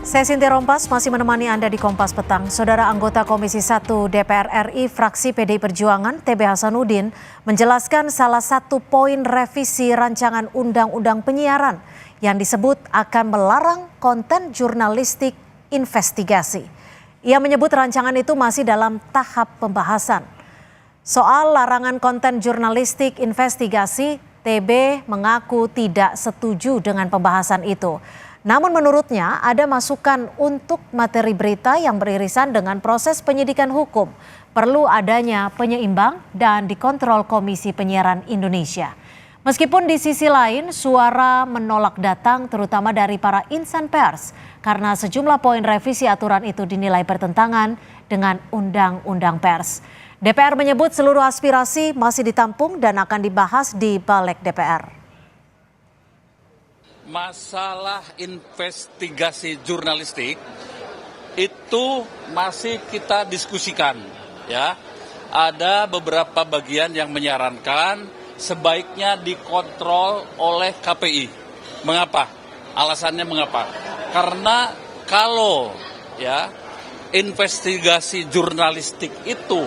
Saya Sintia Rompas masih menemani Anda di Kompas Petang. Saudara anggota Komisi 1 DPR RI fraksi PDI Perjuangan TB Hasanuddin menjelaskan salah satu poin revisi rancangan Undang-Undang Penyiaran yang disebut akan melarang konten jurnalistik investigasi. Ia menyebut rancangan itu masih dalam tahap pembahasan. Soal larangan konten jurnalistik investigasi, TB mengaku tidak setuju dengan pembahasan itu. Namun menurutnya ada masukan untuk materi berita yang beririsan dengan proses penyidikan hukum. Perlu adanya penyeimbang dan dikontrol Komisi Penyiaran Indonesia. Meskipun di sisi lain suara menolak datang terutama dari para insan pers karena sejumlah poin revisi aturan itu dinilai bertentangan dengan Undang-Undang Pers. DPR menyebut seluruh aspirasi masih ditampung dan akan dibahas di Balik DPR. Masalah investigasi jurnalistik itu masih kita diskusikan, ya. Ada beberapa bagian yang menyarankan sebaiknya dikontrol oleh KPI. Mengapa? Alasannya mengapa? Karena kalau ya investigasi jurnalistik itu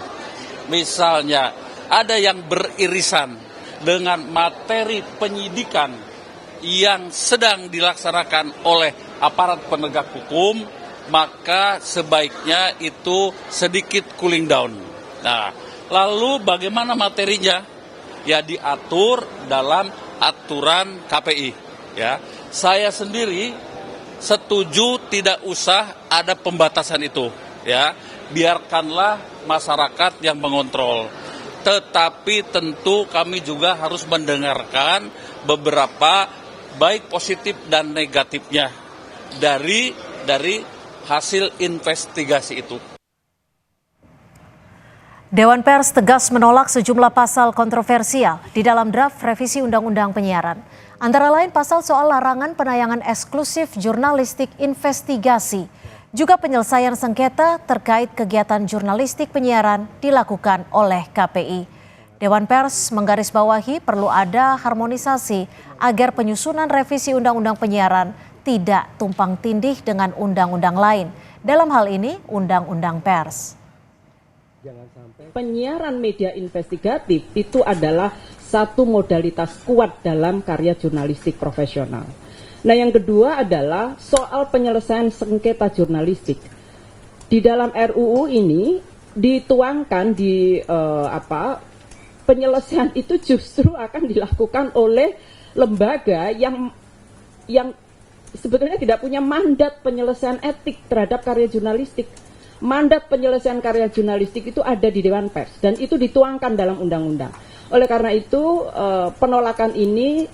misalnya ada yang beririsan dengan materi penyidikan yang sedang dilaksanakan oleh aparat penegak hukum, maka sebaiknya itu sedikit cooling down. Nah, lalu bagaimana materinya? Ya diatur dalam aturan KPI. Ya, saya sendiri setuju tidak usah ada pembatasan itu. Ya, biarkanlah masyarakat yang mengontrol. Tetapi tentu kami juga harus mendengarkan beberapa baik positif dan negatifnya dari hasil investigasi itu. Dewan Pers tegas menolak sejumlah pasal kontroversial di dalam draft revisi Undang-Undang Penyiaran. Antara lain pasal soal larangan penayangan eksklusif jurnalistik investigasi, juga penyelesaian sengketa terkait kegiatan jurnalistik penyiaran dilakukan oleh KPI. Dewan Pers menggarisbawahi perlu ada harmonisasi agar penyusunan revisi Undang-Undang Penyiaran tidak tumpang tindih dengan undang-undang lain. Dalam hal ini, Undang-Undang Pers. Penyiaran media investigatif itu adalah satu modalitas kuat dalam karya jurnalistik profesional. Nah, yang kedua adalah soal penyelesaian sengketa jurnalistik. Di dalam RUU ini dituangkan di penyelesaian itu justru akan dilakukan oleh lembaga yang sebetulnya tidak punya mandat penyelesaian etik terhadap karya jurnalistik. Mandat penyelesaian karya jurnalistik itu ada di Dewan Pers dan itu dituangkan dalam undang-undang. Oleh karena itu penolakan ini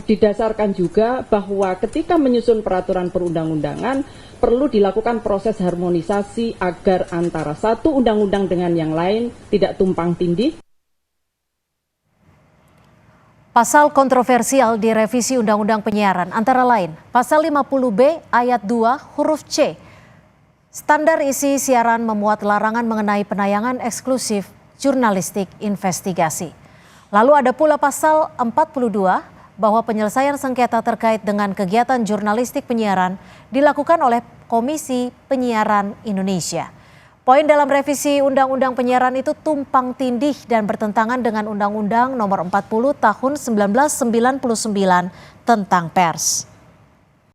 didasarkan juga bahwa ketika menyusun peraturan perundang-undangan perlu dilakukan proses harmonisasi agar antara satu undang-undang dengan yang lain tidak tumpang tindih. Pasal kontroversial di revisi Undang-Undang Penyiaran antara lain Pasal 50B ayat 2 huruf C. Standar isi siaran memuat larangan mengenai penayangan eksklusif jurnalistik investigasi. Lalu ada pula Pasal 42 bahwa penyelesaian sengketa terkait dengan kegiatan jurnalistik penyiaran dilakukan oleh Komisi Penyiaran Indonesia. Poin dalam revisi Undang-Undang Penyiaran itu tumpang tindih dan bertentangan dengan Undang-Undang Nomor 40 Tahun 1999 tentang Pers.